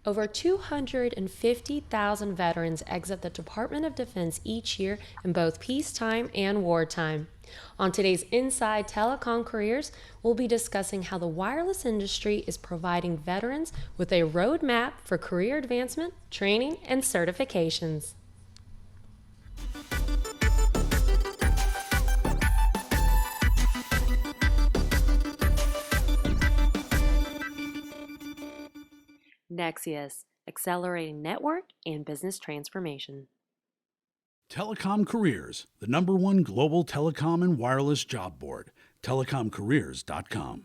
Over 250,000 veterans exit the Department of Defense each year in both peacetime and wartime. On today's Inside Telecom Careers, we'll be discussing how the wireless industry is providing veterans with a roadmap for career advancement, training, and certifications. Macias, accelerating network and business transformation. Telecom Careers, the #1 global telecom and wireless job board. telecomcareers.com.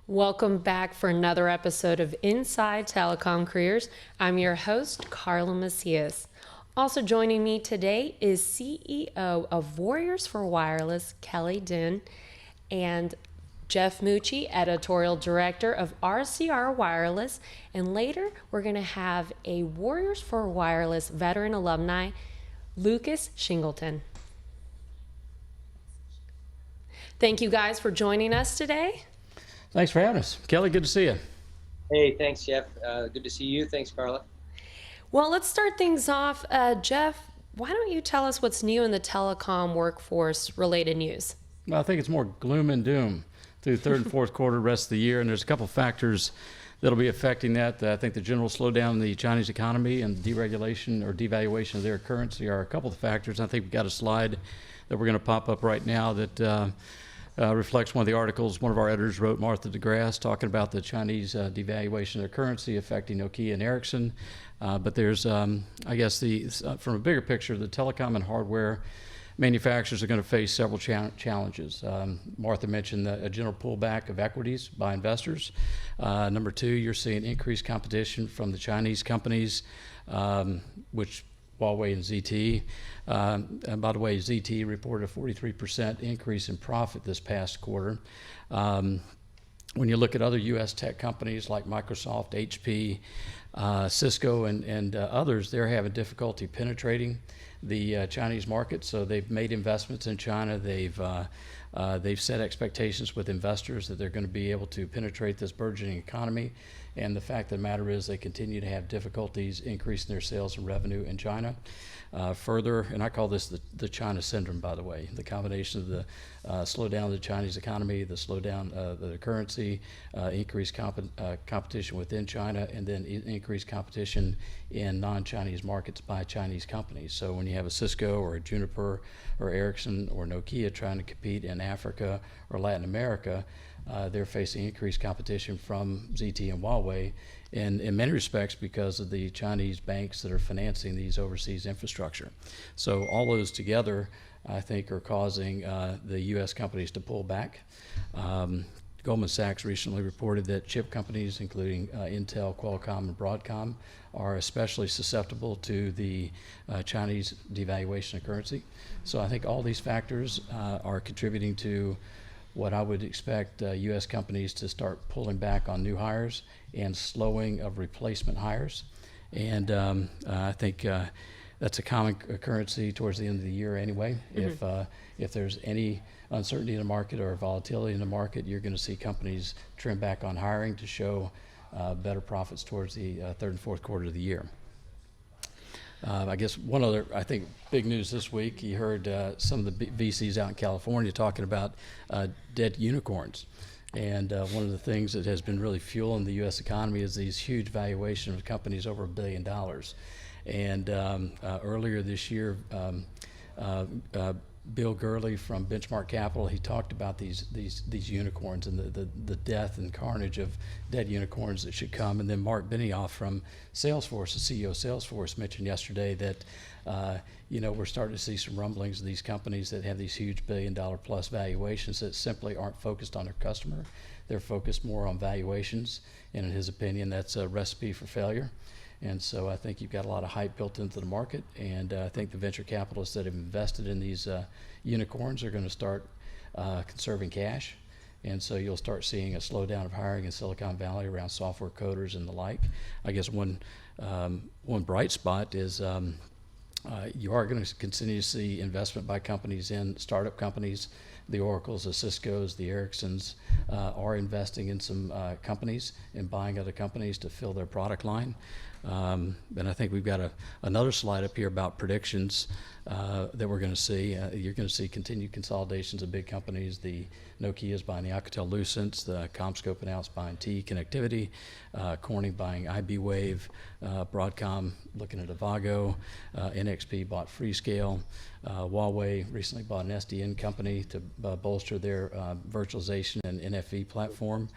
Welcome back for another episode of Inside Telecom Careers. I'm your host, Karla Macias. Also joining me today is CEO of Warriors for Wireless, Kelley Dunne, and Jeff Mucci, Editorial Director of RCR Wireless. And later, we're going to have a Warriors for Wireless veteran alumni, Lucas Shingleton. Thank you guys for joining us today. Thanks for having us. Kelley, good to see you. Hey, thanks, Jeff. Good to see you. Thanks, Karla. Well, let's start things off. Jeff, why don't you tell us what's new in the telecom workforce related news? Well, I think it's more gloom and doom through third and fourth quarter, rest of the year, and there's a couple factors that'll be affecting that. I think the general slowdown in the Chinese economy and deregulation or devaluation of their currency are a couple of factors. I think we've got a slide that we're going to pop up right now that reflects one of the articles one of our editors wrote, Martha DeGrasse, talking about the Chinese devaluation of their currency affecting Nokia and Ericsson. But there's, I guess, from a bigger picture, the telecom and hardware manufacturers are going to face several challenges. Martha mentioned a general pullback of equities by investors. Number two, you're seeing increased competition from the Chinese companies, which Huawei and ZTE. And by the way, ZTE reported a 43% increase in profit this past quarter. When you look at other U.S. tech companies like Microsoft, HP, Cisco, and others, they're having difficulty penetrating the Chinese market. So they've made investments in China. They've set expectations with investors that they're going to be able to penetrate this burgeoning economy. And the fact of the matter is they continue to have difficulties increasing their sales and revenue in China. Further, and I call this the China syndrome, by the way, the combination of the slowdown of the Chinese economy, the slowdown of the currency, increased competition within China, and then increased competition in non-Chinese markets by Chinese companies. So when you have a Cisco or a Juniper or Ericsson or Nokia trying to compete in Africa or Latin America, they're facing increased competition from ZTE and Huawei in many respects because of the Chinese banks that are financing these overseas infrastructure. So all those together, I think, are causing the U.S. companies to pull back. Goldman Sachs recently reported that chip companies, including Intel, Qualcomm, and Broadcom, are especially susceptible to the Chinese devaluation of currency. So I think all these factors are contributing to what I would expect U.S. companies to start pulling back on new hires and slowing of replacement hires. And I think that's a common occurrence towards the end of the year anyway. Mm-hmm. If there's any uncertainty in the market or volatility in the market, you're going to see companies trim back on hiring to show better profits towards the third and fourth quarter of the year. I guess one other, I think, big news this week, you heard some of the VCs out in California talking about dead unicorns. And one of the things that has been really fueling the U.S. economy is these huge valuations of companies over $1 billion. And earlier this year, Bill Gurley from Benchmark Capital, he talked about these unicorns and the death and carnage of dead unicorns that should come. And then Mark Benioff from Salesforce, the CEO of Salesforce, mentioned yesterday that we're starting to see some rumblings of these companies that have these huge $1 billion plus valuations that simply aren't focused on their customer. They're focused more on valuations. And in his opinion, that's a recipe for failure. And so I think you've got a lot of hype built into the market, and I think the venture capitalists that have invested in these unicorns are going to start conserving cash, and so you'll start seeing a slowdown of hiring in Silicon Valley around software coders and the like. I guess one bright spot is you are going to continue to see investment by companies in startup companies the Oracles, the Ciscos, the Ericssons are investing in some companies and buying other companies to fill their product line. And I think we've got another slide up here about predictions that we're going to see. You're going to see continued consolidations of big companies. The Nokia's buying the Alcatel-Lucents, the CommScope announced buying TE Connectivity, Corning buying IBWave, Broadcom looking at Avago, NXP bought Freescale, Huawei recently bought an SDN company to bolster their virtualization and NFV platform.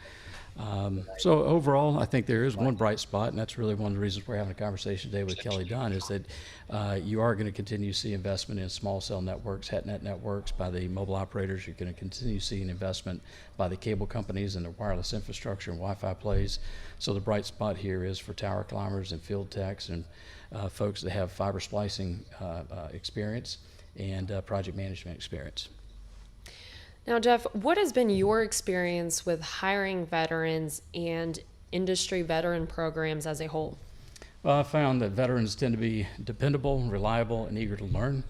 So overall, I think there is one bright spot, and that's really one of the reasons we're having a conversation today with Kelley Dunne, is that you are going to continue to see investment in small cell networks, HETNET networks by the mobile operators. You're going to continue seeing investment by the cable companies and the wireless infrastructure and Wi-Fi plays. So the bright spot here is for tower climbers and field techs and folks that have fiber splicing experience and project management experience. Now, Jeff, what has been your experience with hiring veterans and industry veteran programs as a whole? Well, I found that veterans tend to be dependable, reliable, and eager to learn.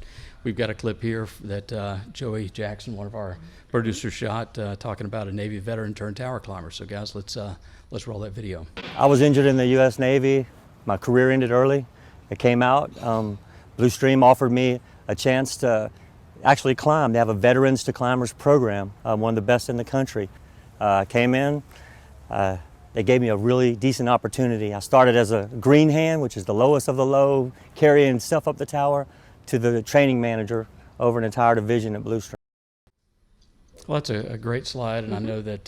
We've got a clip here that Joey Jackson, one of our producers, shot talking about a Navy veteran turned tower climber. So, guys, let's roll that video. I was injured in the U.S. Navy. My career ended early. I came out. Blue Stream offered me a chance to actually climb. They have a Veterans to Climbers program, one of the best in the country. I came in. They gave me a really decent opportunity. I started as a green hand, which is the lowest of the low, carrying stuff up the tower, to the training manager over an entire division at Blue Stream. Well, that's a great slide, and I know that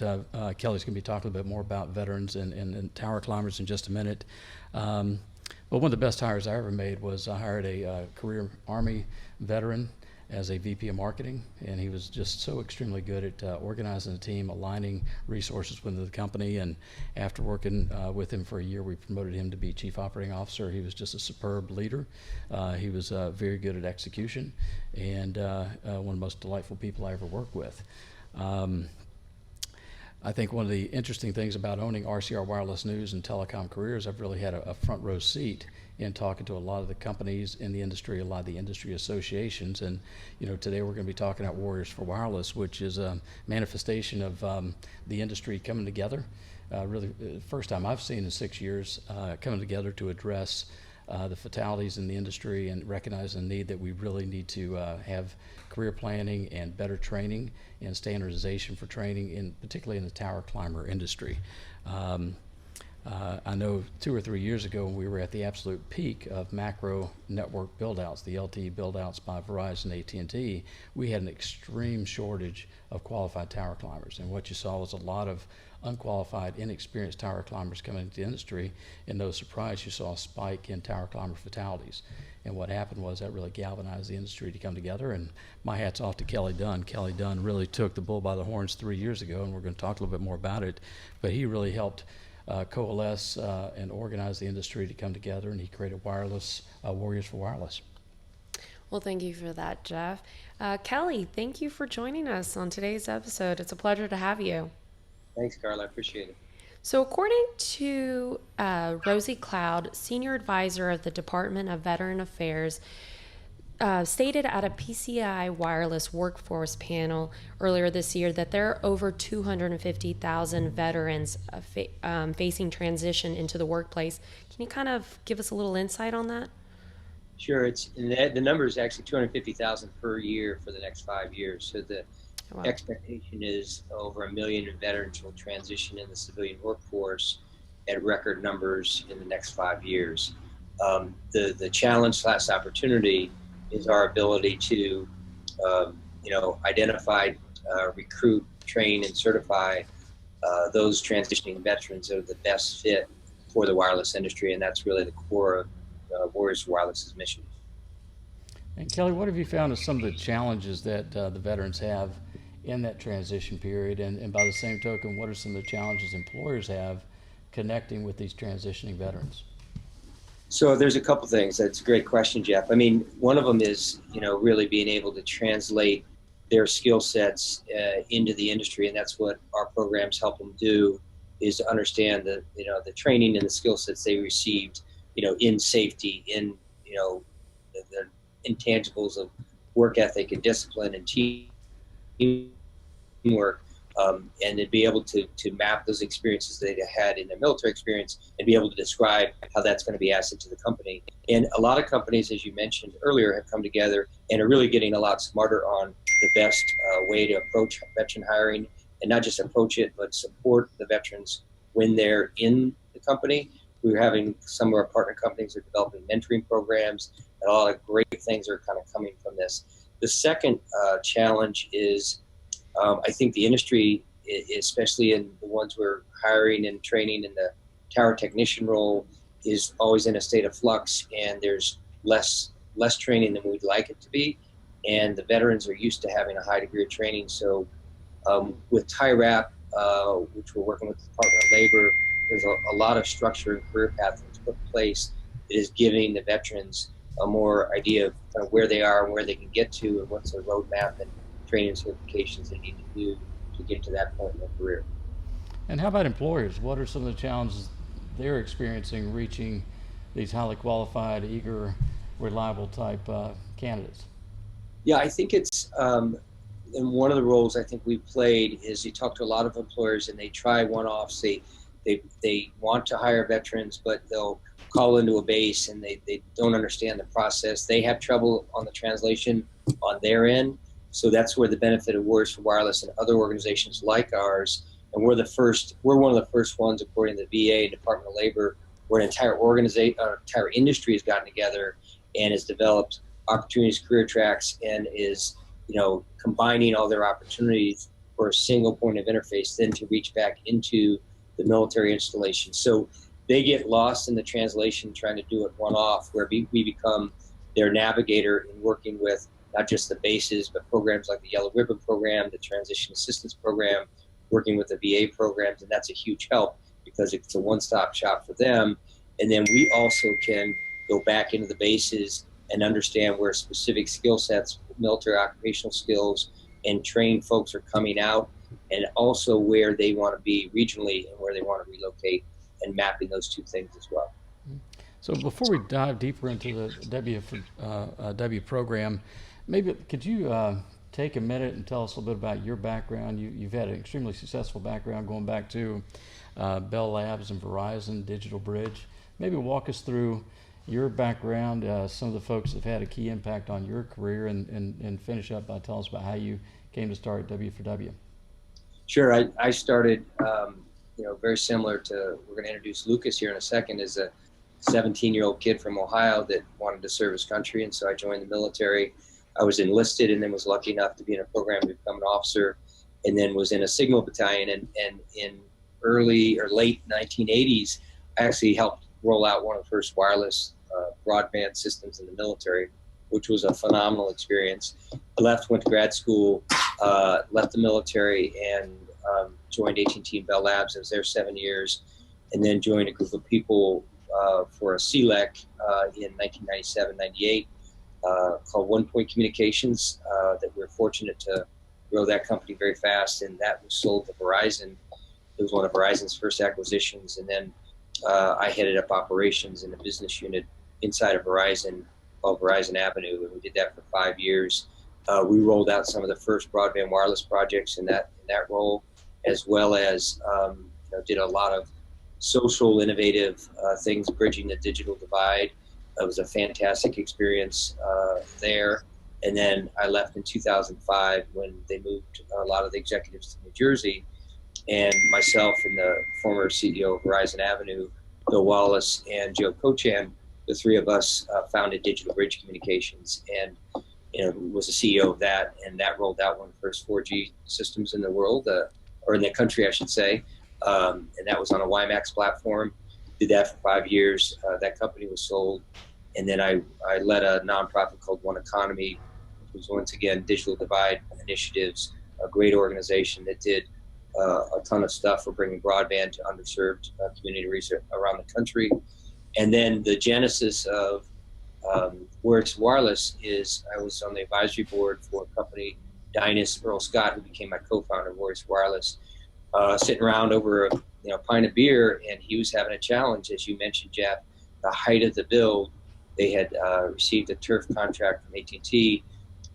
Kelley's going to be talking a bit more about veterans and tower climbers in just a minute. But one of the best hires I ever made was I hired a career Army veteran as a VP of marketing, and he was just so extremely good at organizing the team, aligning resources within the company, and after working with him for a year, we promoted him to be Chief Operating Officer. He was just a superb leader. He was very good at execution, and one of the most delightful people I ever worked with. I think one of the interesting things about owning RCR Wireless News and Telecom Careers, I've really had a front row seat in talking to a lot of the companies in the industry, a lot of the industry associations. And, you know, today we're going to be talking about Warriors for Wireless, which is a manifestation of the industry coming together. Really, first time I've seen in 6 years coming together to address the fatalities in the industry and recognizing the need that we really need to have career planning and better training and standardization for training, particularly in the tower climber industry. I know 2 or 3 years ago when we were at the absolute peak of macro network buildouts, the LTE buildouts by Verizon, AT&T, we had an extreme shortage of qualified tower climbers. And what you saw was a lot of unqualified, inexperienced tower climbers coming into the industry, and no surprise, you saw a spike in tower climber fatalities. And what happened was that really galvanized the industry to come together, and my hat's off to Kelley Dunne. Kelley Dunne really took the bull by the horns 3 years ago, and we're going to talk a little bit more about it, but he really helped coalesce and organize the industry to come together, and he created wireless Warriors for Wireless. Well, thank you for that, Jeff. Kelley, thank you for joining us on today's episode. It's a pleasure to have you. Thanks, Karla. I appreciate it. So according to Rosie Cloud, Senior Advisor of the Department of Veteran Affairs, stated at a PCI Wireless Workforce panel earlier this year that there are over 250,000 veterans facing transition into the workplace. Can you kind of give us a little insight on that? Sure. The number is actually 250,000 per year for the next 5 years. So the expectation is over 1 million veterans will transition in the civilian workforce at record numbers in the next 5 years. The challenge / opportunity is our ability to, identify, recruit, train, and certify those transitioning veterans that are the best fit for the wireless industry, and that's really the core of Warriors for Wireless's mission. And Kelley, what have you found as some of the challenges that the veterans have in that transition period? And by the same token, what are some of the challenges employers have connecting with these transitioning veterans? So there's a couple things. That's a great question, Jeff. I mean, one of them is, really being able to translate their skill sets into the industry, and that's what our programs help them do, is to understand the training and the skill sets they received, in safety, in, the intangibles of work ethic and discipline and team teamwork, and to be able to map those experiences they had in their military experience and be able to describe how that's going to be asset to the company. And a lot of companies, as you mentioned earlier, have come together and are really getting a lot smarter on the best way to approach veteran hiring, and not just approach it, but support the veterans when they're in the company. We're having some of our partner companies are developing mentoring programs, and a lot of great things are kind of coming from this. The second challenge is, I think the industry, especially in the ones we're hiring and training in the tower technician role, is always in a state of flux, and there's less training than we'd like it to be. And the veterans are used to having a high degree of training. So with TIRAP, which we're working with the Department of Labor, there's a lot of structure and career paths that's put in place that is giving the veterans a more idea of kind of where they are and where they can get to, and what's their roadmap and training certifications they need to do to get to that point in their career. And how about employers? What are some of the challenges they're experiencing reaching these highly qualified, eager, reliable type candidates? Yeah, I think it's, and one of the roles I think we've played is you talk to a lot of employers and they try one-offs. They want to hire veterans, but they'll call into a base and they don't understand the process. They have trouble on the translation on their end. So that's where the benefit of Warriors for Wireless and other organizations like ours, and we're one of the first ones, according to the VA and Department of Labor, where an entire entire industry has gotten together and has developed opportunities, career tracks, and is, combining all their opportunities for a single point of interface, then to reach back into the military installation. So they get lost in the translation trying to do it one-off, where we become their navigator in working with not just the bases, but programs like the Yellow Ribbon Program, the Transition Assistance Program, working with the VA programs, and that's a huge help because it's a one-stop shop for them. And then we also can go back into the bases and understand where specific skill sets, military occupational skills, and trained folks are coming out, and also where they want to be regionally and where they want to relocate, and mapping those two things as well. So before we dive deeper into the W program, maybe could you take a minute and tell us a little bit about your background? You've had an extremely successful background going back to Bell Labs and Verizon, Digital Bridge. Maybe walk us through your background, some of the folks that have had a key impact on your career, and finish up by telling us about how you came to start W4W. Sure. I started, very similar to, we're going to introduce Lucas here in a second, as a 17-year-old kid from Ohio that wanted to serve his country. And so I joined the military. I was enlisted and then was lucky enough to be in a program to become an officer, and then was in a signal battalion. And in early or late 1980s, I actually helped roll out one of the first wireless broadband systems in the military, which was a phenomenal experience. I went to grad school, left the military, and joined AT&T and Bell Labs. I was there 7 years, and then joined a group of people for a CLEC in 1997-98 called One Point Communications, that we were fortunate to grow that company very fast, and that was sold to Verizon. It was one of Verizon's first acquisitions, and then I headed up operations in a business unit inside of Verizon called Verizon Avenue, and we did that for 5 years. We rolled out some of the first broadband wireless projects in that role, as well as did a lot of social innovative things, bridging the digital divide. It was a fantastic experience there. And then I left in 2005 when they moved a lot of the executives to New Jersey, and myself and the former CEO of Verizon Avenue, Bill Wallace, and Joe Cochan, the three of us founded Digital Bridge Communications, and was the CEO of that, and that rolled out one of the first 4G systems in the world, or in the country, I should say, and that was on a WiMAX platform. Did that for 5 years. That company was sold, and then I led a nonprofit called One Economy, which was once again digital divide initiatives, a great organization that did a ton of stuff for bringing broadband to underserved communities around the country. And then the genesis of Warwick's Wireless is I was on the advisory board for a company, Dynas Earl Scott, who became my co-founder of Warwick's Wireless, sitting around over a pint of beer, and he was having a challenge, as you mentioned, Jeff. The height of the build, they had received a turf contract from AT&T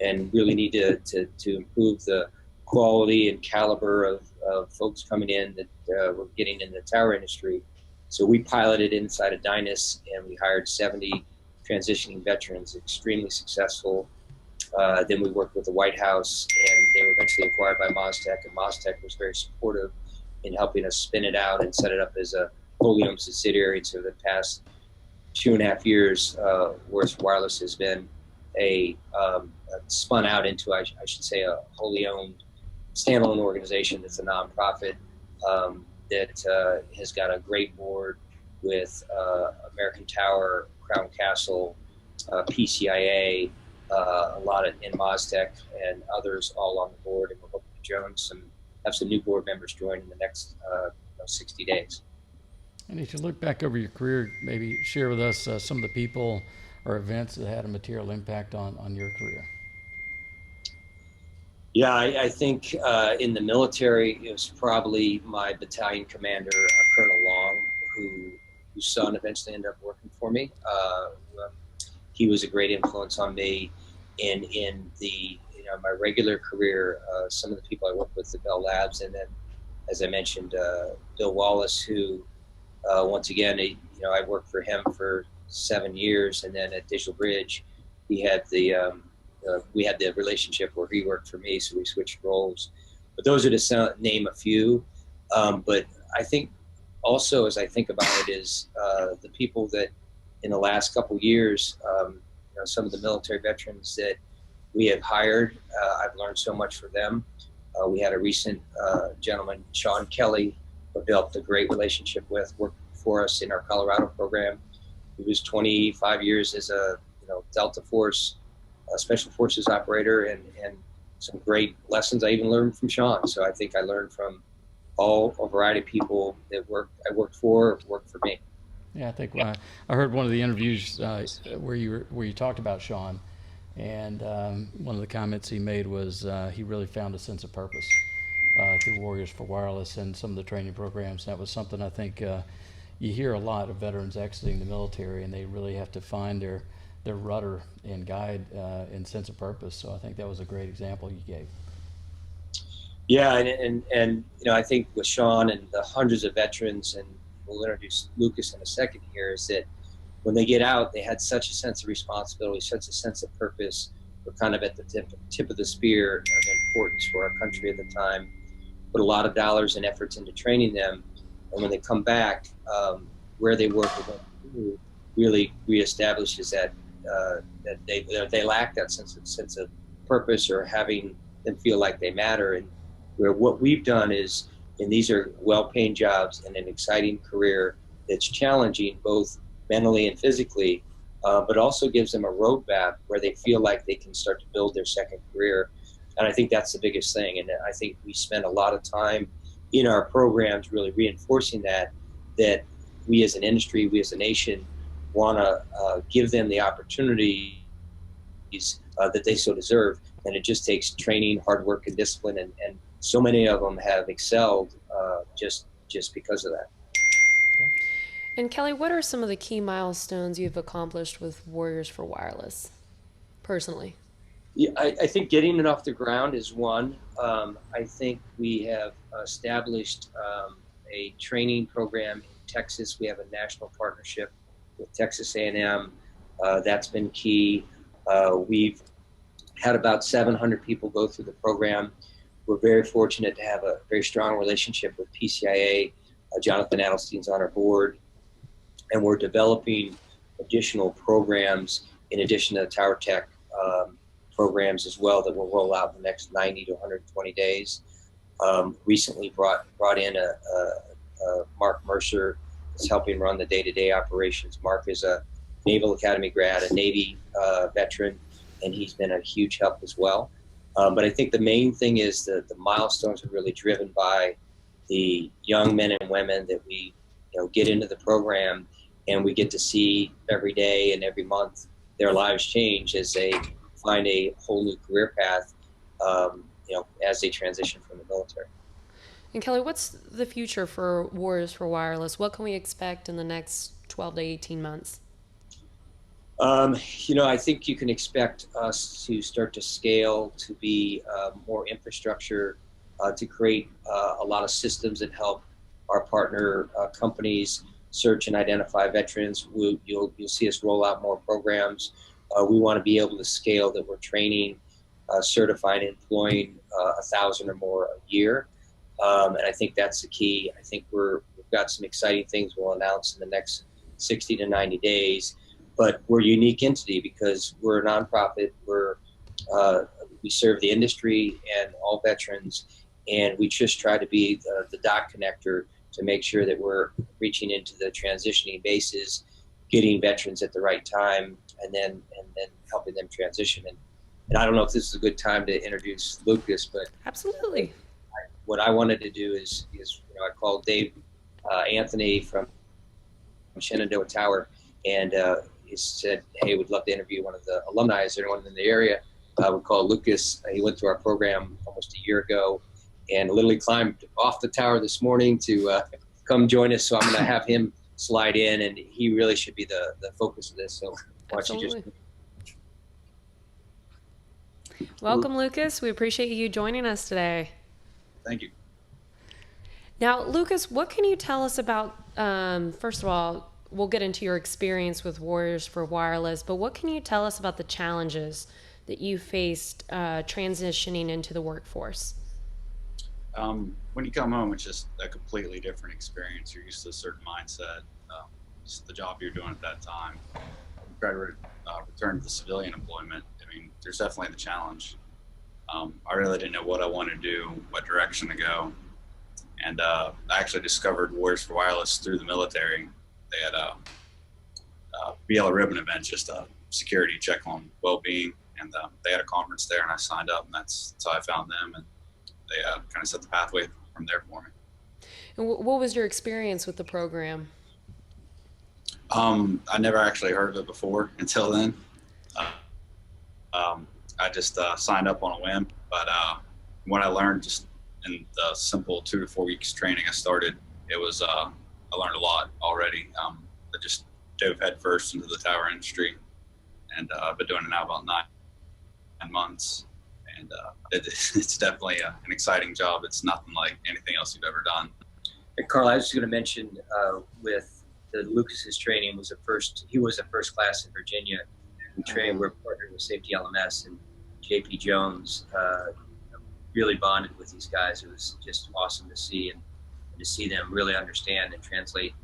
and really needed to improve the quality and caliber of folks coming in that were getting in the tower industry. So we piloted inside of Dynas, and we hired 70 transitioning veterans, extremely successful. Then we worked with the White House, and they were eventually acquired by Mostec, and Mostec was very supportive in helping us spin it out and set it up as a wholly owned subsidiary. So the past 2.5 years, Warriors for Wireless has been spun out into, I should say, a wholly owned standalone organization that's a nonprofit that has got a great board with American Tower, Crown Castle, PCIA, a lot of Mostec and others all on the board, and we're hoping to have some new board members join in the next 60 days. And if you look back over your career, maybe share with us some of the people or events that had a material impact on your career. Yeah, I think in the military, it was probably my battalion commander, Colonel Long, whose son eventually ended up working for me. He was a great influence on me. In the my regular career, some of the people I worked with at Bell Labs, and then, as I mentioned, Bill Wallace, who once again, I worked for him for 7 years, and then at Digital Bridge, we had the relationship where he worked for me, so we switched roles. But those are to name a few. But I think also, as I think about it, is the people that in the last couple years, some of the military veterans that we have hired, I've learned so much from them. We had a recent gentleman, Sean Kelley, who developed a great relationship with, worked for us in our Colorado program. He was 25 years as a Delta Force Special Forces operator, and some great lessons I even learned from Sean. So I think I learned from a variety of people that I worked for me. Yeah, I think I heard one of the interviews where you talked about Sean, and one of the comments he made was he really found a sense of purpose through Warriors for Wireless and some of the training programs. That was something I think you hear a lot of veterans exiting the military, and they really have to find their rudder and guide and sense of purpose. So I think that was a great example you gave. Yeah, and I think with Sean and the hundreds of veterans, and we'll introduce Lucas in a second here, is that when they get out, they had such a sense of responsibility, such a sense of purpose. We're kind of at the tip of the spear of importance for our country at the time. Put a lot of dollars and efforts into training them, and when they come back, where they work with them really reestablishes that they lack that sense of purpose or having them feel like they matter. And where what we've done is, and these are well-paying jobs and an exciting career that's challenging both mentally and physically, but also gives them a roadmap where they feel like they can start to build their second career. And I think that's the biggest thing. And I think we spend a lot of time in our programs really reinforcing that we as an industry, we as a nation, want to give them the opportunities that they so deserve. And it just takes training, hard work, and discipline. And so many of them have excelled just because of that. And Kelley, what are some of the key milestones you've accomplished with Warriors for Wireless, personally? Yeah, I think getting it off the ground is one. I think we have established a training program in Texas. We have a national partnership with Texas A&M. That's been key. We've had about 700 people go through the program. We're very fortunate to have a very strong relationship with PCIA. Jonathan Adelstein's on our board, and we're developing additional programs in addition to the Tower Tech programs as well that will roll out in the next 90 to 120 days. Recently brought in a Mark Mercer is helping run the day-to-day operations. Mark is a Naval Academy grad, a Navy veteran, and he's been a huge help as well. But I think the main thing is that the milestones are really driven by the young men and women that we get into the program, and we get to see every day and every month their lives change as they find a whole new career path, as they transition from the military. And Kelley, what's the future for Warriors for Wireless? What can we expect in the next 12 to 18 months? I think you can expect us to start to scale to be more infrastructure to create a lot of systems that help our partner companies search and identify veterans. You'll see us roll out more programs. We want to be able to scale that we're training, certifying, employing 1,000 or more a year. And I think that's the key. I think we've got some exciting things we'll announce in the next 60 to 90 days. But we're a unique entity because we're a nonprofit. We serve the industry and all veterans, and we just try to be the dot connector to make sure that we're reaching into the transitioning bases, getting veterans at the right time, and then helping them transition. And I don't know if this is a good time to introduce Lucas, but Absolutely. What I wanted to do is I called Dave Anthony from Shenandoah Tower, and he said, hey, we'd love to interview one of the alumni. Is there anyone in the area? We called Lucas. He went through our program almost a year ago and literally climbed off the tower this morning to come join us. So I'm going to have him slide in, and he really should be the focus of this. So why don't you just... Welcome, Lucas. We appreciate you joining us today. Thank you. Now, Lucas, what can you tell us about, first of all, we'll get into your experience with Warriors for Wireless, but what can you tell us about the challenges that you faced transitioning into the workforce? When you come home, it's just a completely different experience. You're used to a certain mindset. Just the job you're doing at that time. You try to return to the civilian employment. I mean, there's definitely the challenge. I really didn't know what I wanted to do, what direction to go. And I actually discovered Warriors for Wireless through the military. They had a Yellow Ribbon event, just a security check on well-being. And they had a conference there, and I signed up, and that's how I found them. And they kind of set the pathway from there for me. And what was your experience with the program? I never actually heard of it before until then. I just signed up on a whim, but what I learned just in the simple 2 to 4 weeks training I started, it was I learned a lot already. I just dove headfirst into the tower industry, and I've been doing it now about 9 months, and it's definitely an exciting job. It's nothing like anything else you've ever done. And Karla, I was just going to mention with Lucas's training he was a first class in Virginia. We're partnered with Safety LMS, and JP Jones really bonded with these guys. It was just awesome to see, and to see them really understand and translate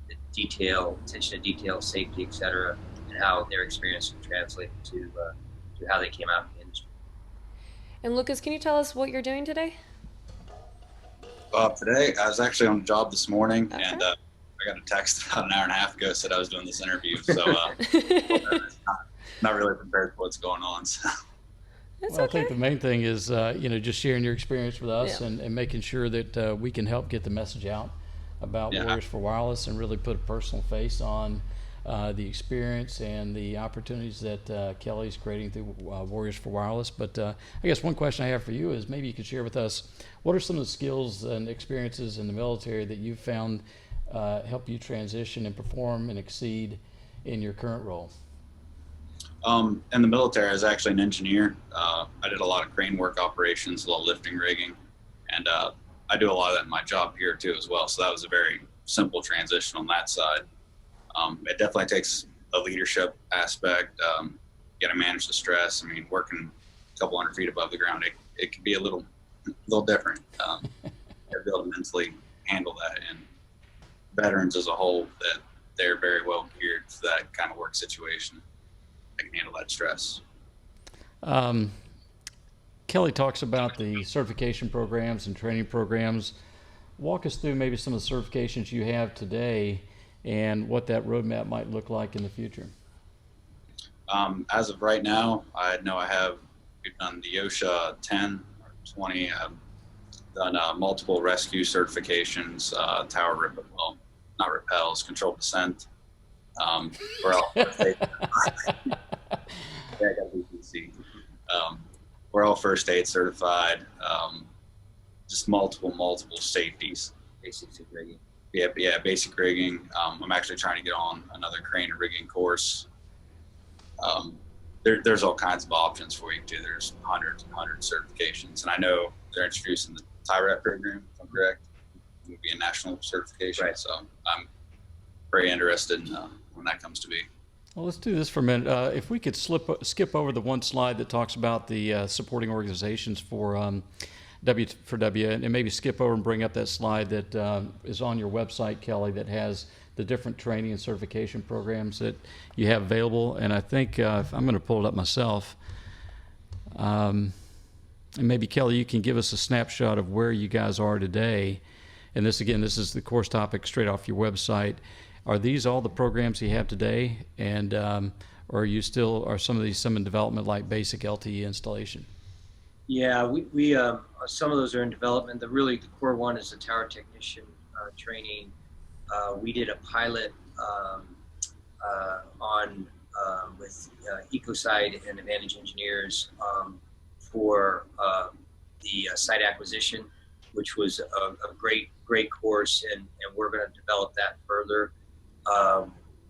the attention to detail, safety, et cetera, and how their experience can translate to how they came out in the industry. And Lucas, can you tell us what you're doing today? Today, I was actually on the job this morning, and I got a text about an hour and a half ago said I was doing this interview. So not really prepared for what's going on. So. Well, I think the main thing is, just sharing your experience with us and making sure that we can help get the message out about Warriors for Wireless and really put a personal face on the experience and the opportunities that Kelley's creating through Warriors for Wireless. But I guess one question I have for you is maybe you could share with us, what are some of the skills and experiences in the military that you've found help you transition and perform and exceed in your current role? In the military, I was actually an engineer. I did a lot of crane work operations, a lot of lifting rigging, and I do a lot of that in my job here too as well. So that was a very simple transition on that side. It definitely takes a leadership aspect. You got to manage the stress. I mean, working a couple hundred feet above the ground, it can be a little different. You got to be able to mentally handle that. And veterans as a whole, that they're very well geared for that kind of work situation. They can handle that stress. Kelley talks about the certification programs and training programs. Walk us through maybe some of the certifications you have today and what that roadmap might look like in the future. As of right now, we've done the OSHA 10 or 20, done multiple rescue certifications, tower not rappels, controlled descent. We're all we're all first aid certified. Just multiple safeties. Basic rigging. Yeah, basic rigging. I'm actually trying to get on another crane rigging course. There's all kinds of options for you too. There's hundreds and hundreds of certifications, and I know they're introducing the TIRAP program, if I'm correct. It would be a national certification. Right. So I'm very interested in when that comes to be. Well, let's do this for a minute. If we could skip over the one slide that talks about the supporting organizations for W4W, and maybe skip over and bring up that slide that is on your website, Kelley, that has the different training and certification programs that you have available. And I think I'm going to pull it up myself. And maybe, Kelley, you can give us a snapshot of where you guys are today. And this is the course topic straight off your website. Are these all the programs you have today, and or are some of these in development, like basic LTE installation? Yeah, we some of those are in development. The core one is the tower technician training. We did a pilot with Ecoside and Advantage Engineers for the site acquisition, which was a great course, and we're going to develop that further.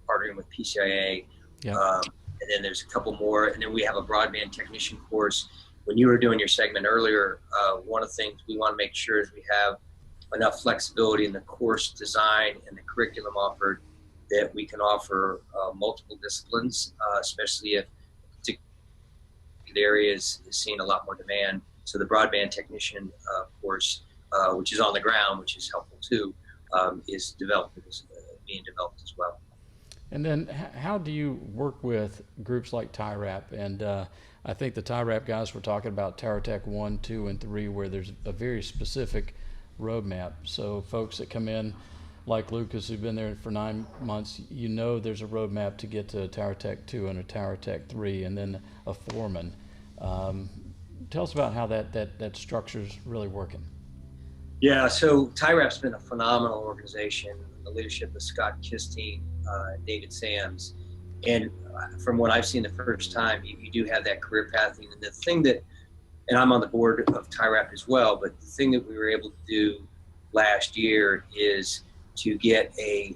Partnering with PCIA, Yep. And then there's a couple more, and then we have a broadband technician course. When you were doing your segment earlier, one of the things we want to make sure is we have enough flexibility in the course design and the curriculum offered that we can offer multiple disciplines, especially if a particular area is seeing a lot more demand. So the broadband technician course, which is on the ground, which is helpful too, is being developed as well. And then how do you work with groups like TIRAP? And I think the TIRAP guys were talking about Tower Tech 1, 2, and 3, where there's a very specific roadmap. So folks that come in, like Lucas, who've been there for 9 months, there's a roadmap to get to Tower Tech 2 and a Tower Tech 3, and then a foreman. Tell us about how that structure's really working. Yeah, so TIRAP's been a phenomenal organization, the leadership of Scott Kistine, David Sams. And from what I've seen the first time, you do have that career pathing. And the thing and I'm on the board of TIRAP as well, but the thing that we were able to do last year is to get an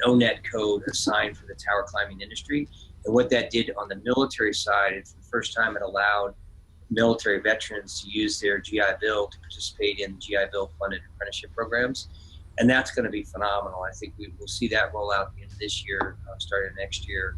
ONET code assigned for the tower climbing industry. And what that did on the military side, it's the first time it allowed military veterans to use their GI Bill to participate in GI Bill funded apprenticeship programs. And that's going to be phenomenal. I think we will see that roll out at the end of this year, starting next year.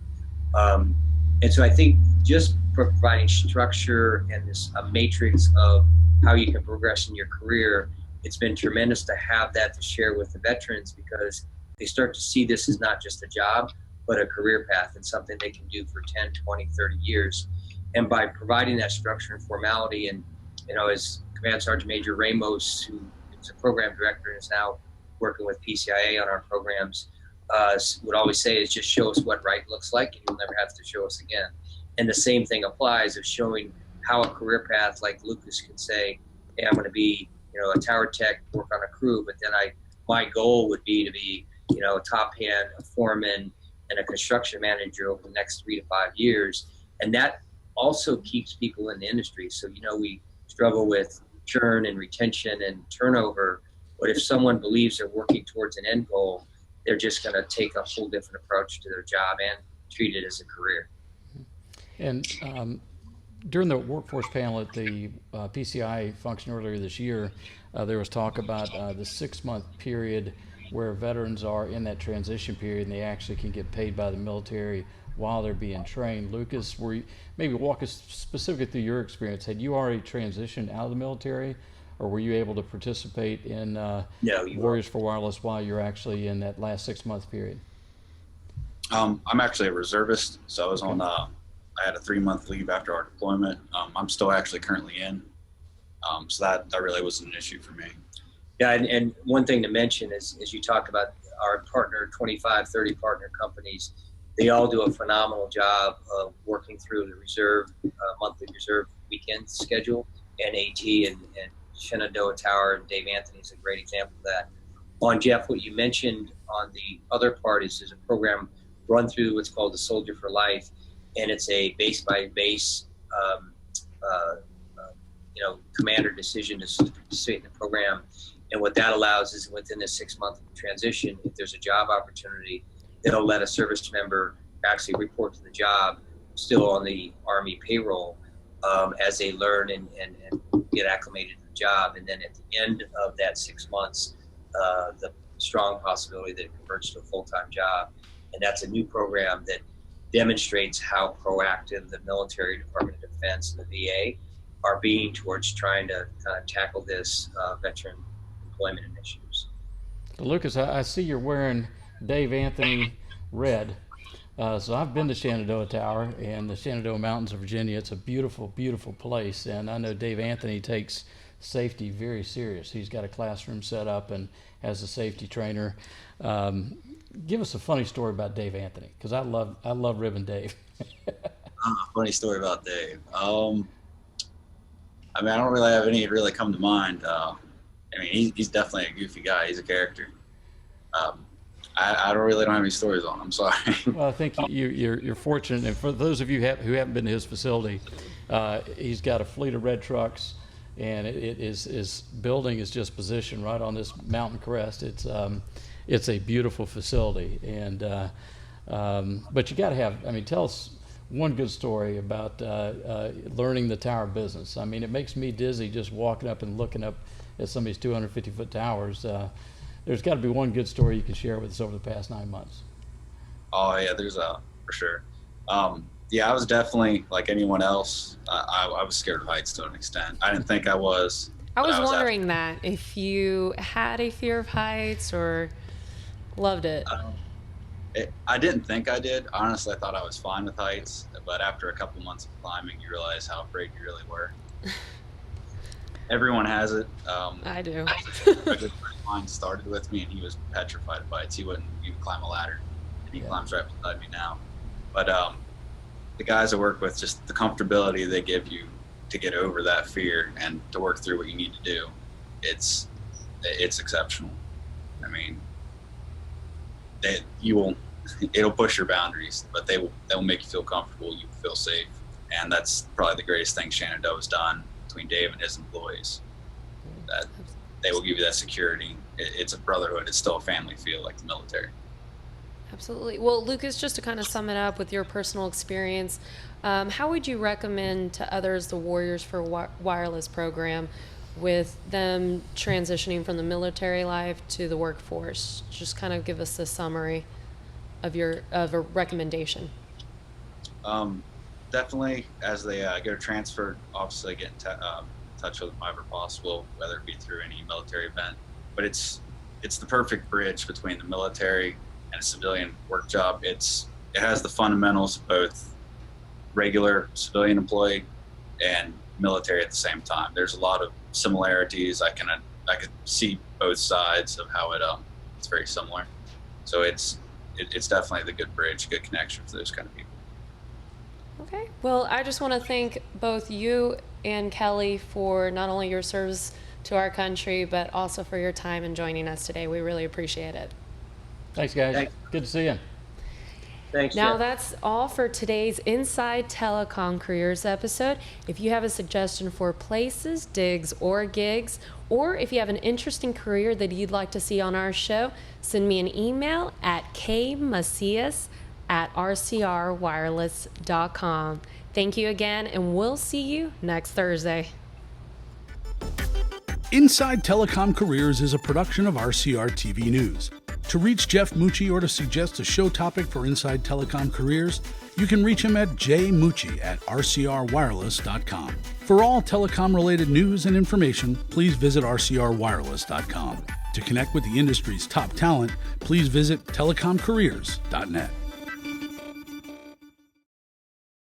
And so I think just providing structure and a matrix of how you can progress in your career, it's been tremendous to have that to share with the veterans, because they start to see this as not just a job, but a career path and something they can do for 10, 20, 30 years. And by providing that structure and formality, and as Command Sergeant Major Ramos, who is a program director and is now working with PCIA on our programs, would always say is just show us what right looks like, and you'll never have to show us again. And the same thing applies of showing how a career path, like Lucas can say, hey, I'm going to be a tower tech, work on a crew, but then my goal would be to be a top hand, a foreman, and a construction manager over the next 3 to 5 years. And that also keeps people in the industry. So, we struggle with churn and retention and turnover, but if someone believes they're working towards an end goal, they're just going to take a whole different approach to their job and treat it as a career. And during the workforce panel at the PCI function earlier this year, there was talk about the 6-month period where veterans are in that transition period and they actually can get paid by the military while they're being trained. Lucas, maybe walk us specifically through your experience. Had you already transitioned out of the military, or were you able to participate in Warriors for Wireless while you're actually in that last 6-month period? I'm actually a reservist, so I was on. I had a 3-month leave after our deployment. I'm still actually currently in, so that really wasn't an issue for me. Yeah, and one thing to mention is, as you talk about our partner, 25, 30 partner companies, they all do a phenomenal job of working through the reserve, monthly reserve weekend schedule, and AT and Shenandoah Tower, and Dave Anthony is a great example of that. On Jeff, what you mentioned on the other part is there's a program run through what's called the Soldier for Life, and it's a base by base, commander decision to participate in the program. And what that allows is within this 6-month transition, if there's a job opportunity, it'll let a service member actually report to the job still on the Army payroll as they learn and get acclimated to the job. And then at the end of that 6 months, the strong possibility that it converts to a full-time job. And that's a new program that demonstrates how proactive the military, Department of Defense, and the VA are being towards trying to kind of tackle this veteran employment initiatives. Lucas, I see you're wearing Dave Anthony red. So I've been to Shenandoah Tower and the Shenandoah Mountains of Virginia. It's a beautiful, beautiful place. And I know Dave Anthony takes safety very serious. He's got a classroom set up and has a safety trainer. Give us a funny story about Dave Anthony, because I love ribbing Dave. Funny story about Dave. I mean, I don't really have any really come to mind. I mean, he's definitely a goofy guy. He's a character. I don't have any stories on him. I'm sorry. Well, I think you're fortunate. And for those of you who haven't been to his facility, he's got a fleet of red trucks, and his building is just positioned right on this mountain crest. It's a beautiful facility, and but you got to have. I mean, tell us one good story about learning the tower business. I mean, it makes me dizzy just walking up and looking up at some of these 250-foot towers. There's got to be one good story you can share with us over the past 9 months. Oh yeah, there's for sure. Yeah, I was definitely like anyone else. I was scared of heights to an extent. I didn't think I was. I was wondering that if you had a fear of heights or loved it. I didn't think I did. Honestly, I thought I was fine with heights, but after a couple months of climbing, you realize how afraid you really were. Everyone has it. I do. A good friend of mine started with me, and he was petrified of heights. He wouldn't even climb a ladder, and he climbs right beside me now. But the guys I work with, just the comfortability they give you to get over that fear and to work through what you need to do, it's exceptional. I mean, it'll push your boundaries, but they will make you feel comfortable. You feel safe, and that's probably the greatest thing Shenandoah's done between Dave and his employees. That they will give you that security. It's a brotherhood. It's still a family feel like the military. Absolutely. Well, Lucas, just to kind of sum it up with your personal experience, how would you recommend to others the Warriors for Wireless program, with them transitioning from the military life to the workforce? Just kind of give us a summary of a recommendation. Definitely, as they go to transfer, obviously get in touch with them whenever possible, whether it be through any military event. But it's the perfect bridge between the military and a civilian work job. It has the fundamentals of both regular civilian employee and military at the same time. There's a lot of similarities. I could see both sides of how it's very similar. So it's definitely the good bridge, good connection for those kind of people. Okay. Well, I just want to thank both you and Kelley for not only your service to our country, but also for your time and joining us today. We really appreciate it. Thanks, guys. Thanks. Good to see you. Thanks. Now Jeff. that's all for today's Inside Telecom Careers episode. If you have a suggestion for places, digs, or gigs, or if you have an interesting career that you'd like to see on our show, send me an email at kmacias@rcrwireless.com. Thank you again, and we'll see you next Thursday. Inside Telecom Careers is a production of RCR TV News. To reach Jeff Mucci or to suggest a show topic for Inside Telecom Careers, you can reach him at jmucci@rcrwireless.com. For all telecom-related news and information, please visit rcrwireless.com. To connect with the industry's top talent, please visit telecomcareers.net.